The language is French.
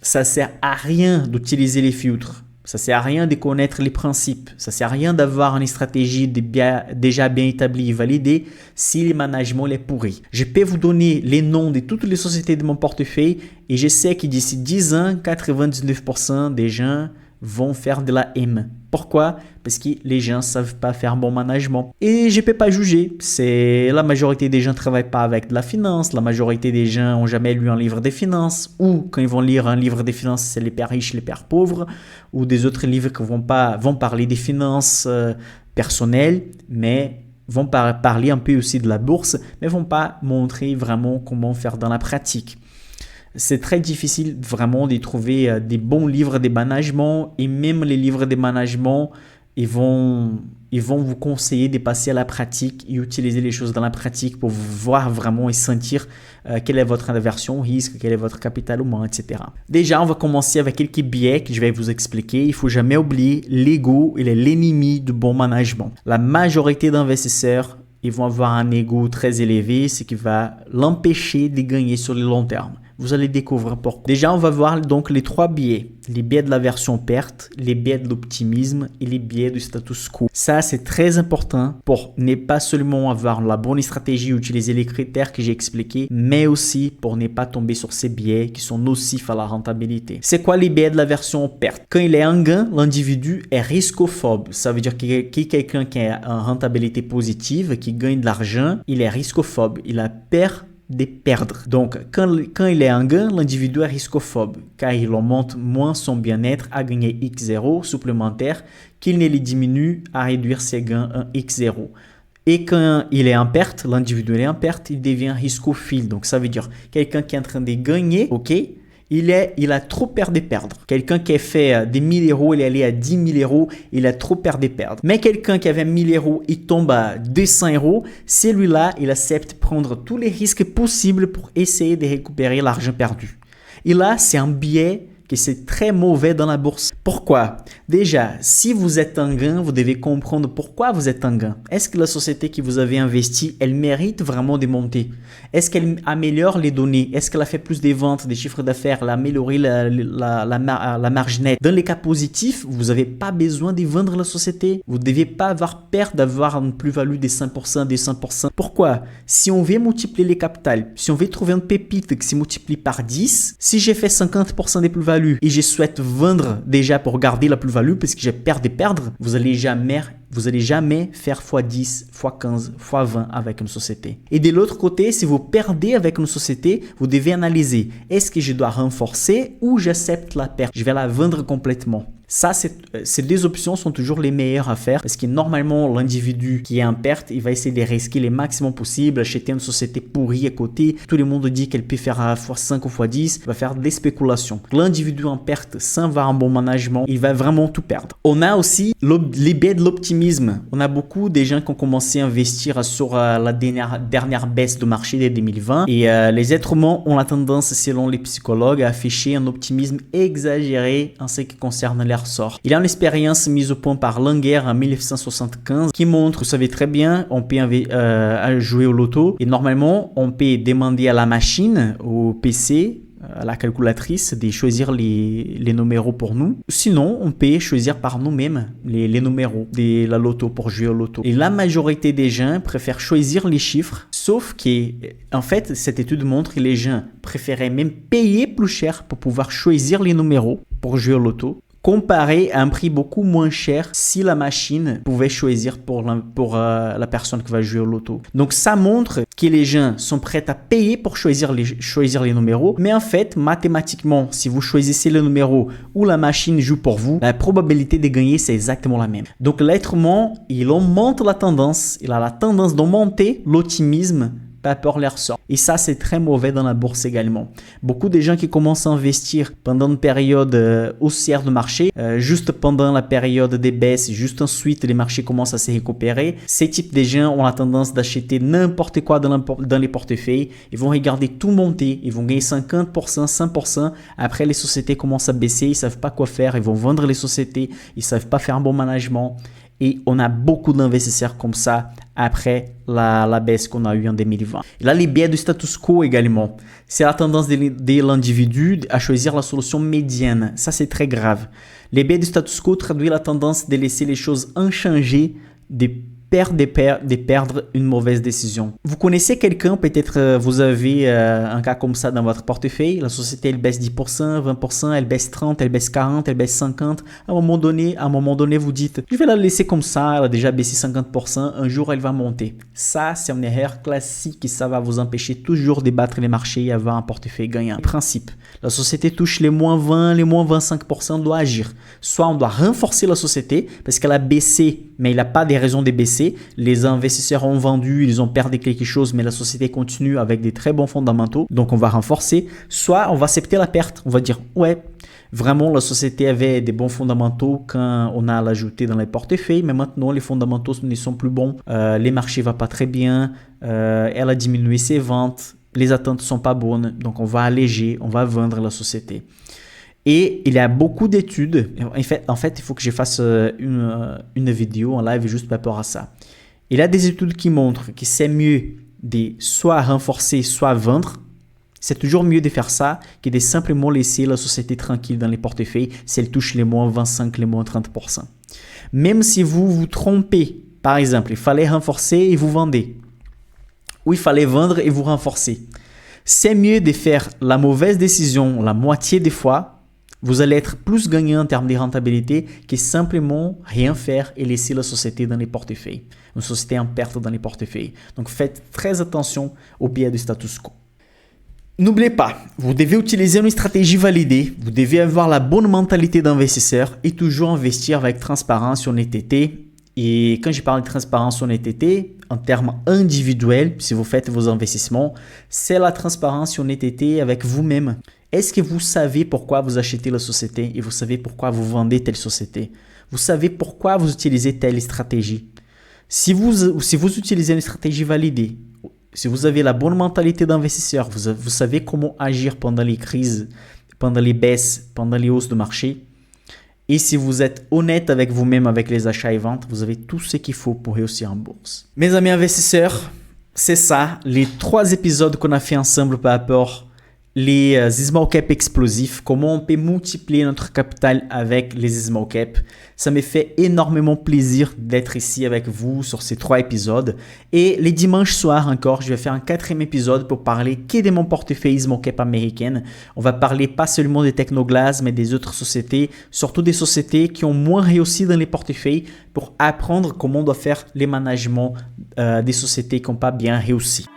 Ça sert à rien d'utiliser les filtres. Ça sert à rien de connaître les principes. Ça sert à rien d'avoir une stratégie déjà bien établie et validée si le management est pourri. Je peux vous donner les noms de toutes les sociétés de mon portefeuille et je sais que d'ici 10 ans, 99% des gens vont faire de la M. Pourquoi? Parce que les gens ne savent pas faire bon management. Et je ne peux pas juger. La majorité des gens ne travaillent pas avec de la finance. La majorité des gens n'ont jamais lu un livre de finances. Ou quand ils vont lire un livre de finances, c'est les pères riches, les pères pauvres. Ou des autres livres qui vont parler des finances personnelles, mais vont parler un peu aussi de la bourse, mais ne vont pas montrer vraiment comment faire dans la pratique. C'est très difficile vraiment de trouver des bons livres de management et même les livres de management, ils vont vous conseiller de passer à la pratique et utiliser les choses dans la pratique pour voir vraiment et sentir quelle est votre aversion au risque, quel est votre capital humain, etc. Déjà, on va commencer avec quelques biais que je vais vous expliquer. Il ne faut jamais oublier l'ego, il est l'ennemi du bon management. La majorité d'investisseurs, ils vont avoir un ego très élevé, ce qui va l'empêcher de gagner sur le long terme. Vous allez découvrir pourquoi. Déjà, on va voir donc les 3 biais. Les biais de l'aversion perte, les biais de l'optimisme et les biais du status quo. Ça, c'est très important pour ne pas seulement avoir la bonne stratégie, utiliser les critères que j'ai expliqués, mais aussi pour ne pas tomber sur ces biais qui sont nocifs à la rentabilité. C'est quoi les biais de l'aversion perte? Quand il est en gain, l'individu est riscophobe. Ça veut dire que quelqu'un qui a une rentabilité positive, qui gagne de l'argent, il est riscophobe. Il a peur de perdre. Donc, quand il est en gain, l'individu est riscophobe car il augmente moins son bien-être à gagner X0 supplémentaire qu'il ne les diminue à réduire ses gains en X0. Et quand il est en perte, l'individu est en perte, il devient riscophile. Donc, ça veut dire quelqu'un qui est en train de gagner, ok, il a trop peur de perdre. Quelqu'un qui a fait des 1000 euros, il est allé à 10 000 euros, il a trop peur de perdre. Mais quelqu'un qui avait 1000 euros, il tombe à 200 euros, celui-là, il accepte de prendre tous les risques possibles pour essayer de récupérer l'argent perdu. Et là, c'est un biais que c'est très mauvais dans la bourse. Pourquoi? Déjà, si vous êtes en gain, vous devez comprendre pourquoi vous êtes en gain. Est-ce que la société que vous avez investie, elle mérite vraiment de monter? Est-ce qu'elle améliore les données? Est-ce qu'elle a fait plus de ventes, des chiffres d'affaires, elle a amélioré la marge nette? Dans les cas positifs, vous n'avez pas besoin de vendre la société. Vous ne devez pas avoir peur d'avoir une plus-value de 5%, de 100%. Pourquoi? Si on veut multiplier les capitales, si on veut trouver une pépite qui se multiplie par 10, si j'ai fait 50% de plus-value et je souhaite vendre déjà pour garder la plus-value parce que j'ai peur de perdre, vous allez jamais faire x10, x15, x20 avec une société. Et de l'autre côté, si vous perdez avec une société, vous devez analyser, est-ce que je dois renforcer ou j'accepte la perte? Je vais la vendre complètement. Ça, ces deux options sont toujours les meilleures à faire parce que normalement, l'individu qui est en perte, il va essayer de risquer le maximum possible, acheter une société pourrie à côté. Tout le monde dit qu'elle peut faire x5 ou x10, il va faire des spéculations. L'individu en perte, sans avoir un bon management, il va vraiment tout perdre. On a aussi les biais de l'optimisme. On a beaucoup de gens qui ont commencé à investir sur la dernière baisse de marché de 2020 et les êtres humains ont la tendance, selon les psychologues, à afficher un optimisme exagéré en ce qui concerne leur sort. Il y a une expérience mise au point par Langer en 1975 qui montre, vous savez très bien, on peut jouer au loto et normalement on peut demander à la machine, au PC, à la calculatrice de choisir les numéros pour nous. Sinon, on peut choisir par nous-mêmes les numéros de la loto pour jouer au loto. Et la majorité des gens préfèrent choisir les chiffres, sauf que, en fait, cette étude montre que les gens préféraient même payer plus cher pour pouvoir choisir les numéros pour jouer au loto, comparé à un prix beaucoup moins cher si la machine pouvait choisir pour la personne qui va jouer au loto. Donc ça montre que les gens sont prêts à payer pour choisir les numéros, mais en fait, mathématiquement, si vous choisissez le numéro ou la machine joue pour vous, la probabilité de gagner, c'est exactement la même. Donc l'être humain, il augmente la tendance, il a la tendance d'augmenter l'optimisme par leur sort. Et ça, c'est très mauvais dans la bourse également. Beaucoup de gens qui commencent à investir pendant une période haussière de marché, juste pendant la période des baisses, juste ensuite les marchés commencent à se récupérer. Ces types de gens ont la tendance d'acheter n'importe quoi dans les portefeuilles. Ils vont regarder tout monter, ils vont gagner 50%, 100%. Après, les sociétés commencent à baisser, ils ne savent pas quoi faire, ils vont vendre les sociétés, ils ne savent pas faire un bon management. Et on a beaucoup d'investisseurs comme ça après la baisse qu'on a eue en 2020. Et là, les biais du status quo également. C'est la tendance de l'individu à choisir la solution médiane. Ça, c'est très grave. Les biais du status quo traduisent la tendance de laisser les choses inchangées, de perdre une mauvaise décision. Vous connaissez quelqu'un, peut-être vous avez un cas comme ça dans votre portefeuille. La société, elle baisse 10%, 20%, elle baisse 30%, elle baisse 40%, elle baisse 50%. À un moment donné, vous dites, je vais la laisser comme ça, elle a déjà baissé 50%, un jour elle va monter. Ça, c'est une erreur classique et ça va vous empêcher toujours de battre les marchés et avoir un portefeuille gagnant. Principe, la société touche les moins 20, les moins 25%, on doit agir. Soit on doit renforcer la société parce qu'elle a baissé, mais il n'a pas des raisons de baisser. Les investisseurs ont vendu, ils ont perdu quelque chose, mais la société continue avec des très bons fondamentaux. Donc, on va renforcer. Soit on va accepter la perte. On va dire, ouais, vraiment, la société avait des bons fondamentaux quand on a l'ajouté dans les portefeuilles, mais maintenant, les fondamentaux ne sont plus bons. Les marchés ne vont pas très bien. Elle a diminué ses ventes. Les attentes ne sont pas bonnes. Donc, on va alléger, on va vendre la société. Et il y a beaucoup d'études. En fait, il faut que je fasse une vidéo en live juste par rapport à ça. Il y a des études qui montrent que c'est mieux de soit renforcer, soit vendre. C'est toujours mieux de faire ça que de simplement laisser la société tranquille dans les portefeuilles si elle touche les moins 25, les moins 30%. Même si vous vous trompez, par exemple, il fallait renforcer et vous vendez. Ou il fallait vendre et vous renforcer. C'est mieux de faire la mauvaise décision la moitié des fois. Vous allez être plus gagnant en termes de rentabilité que simplement rien faire et laisser la société dans les portefeuilles. Une société en perte dans les portefeuilles. Donc faites très attention au biais du status quo. N'oubliez pas, vous devez utiliser une stratégie validée, vous devez avoir la bonne mentalité d'investisseur et toujours investir avec transparence sur honnêteté. Et quand je parle de transparence sur honnêteté, en termes individuels, si vous faites vos investissements, c'est la transparence sur honnêteté avec vous-même. Est-ce que vous savez pourquoi vous achetez la société et vous savez pourquoi vous vendez telle société? Vous savez pourquoi vous utilisez telle stratégie? Si vous utilisez une stratégie validée, si vous avez la bonne mentalité d'investisseur, vous savez comment agir pendant les crises, pendant les baisses, pendant les hausses de marché. Et si vous êtes honnête avec vous-même, avec les achats et ventes, vous avez tout ce qu'il faut pour réussir en bourse. Mes amis investisseurs, c'est ça, les 3 épisodes qu'on a fait ensemble par rapport les small cap explosifs, comment on peut multiplier notre capital avec les small cap. Ça me fait énormément plaisir d'être ici avec vous sur ces 3 épisodes. Et les dimanches soirs encore, je vais faire un 4e épisode pour parler que de mon portefeuille small cap américaine. On va parler pas seulement des Technoglass, mais des autres sociétés, surtout des sociétés qui ont moins réussi dans les portefeuilles pour apprendre comment on doit faire les managements des sociétés qui n'ont pas bien réussi.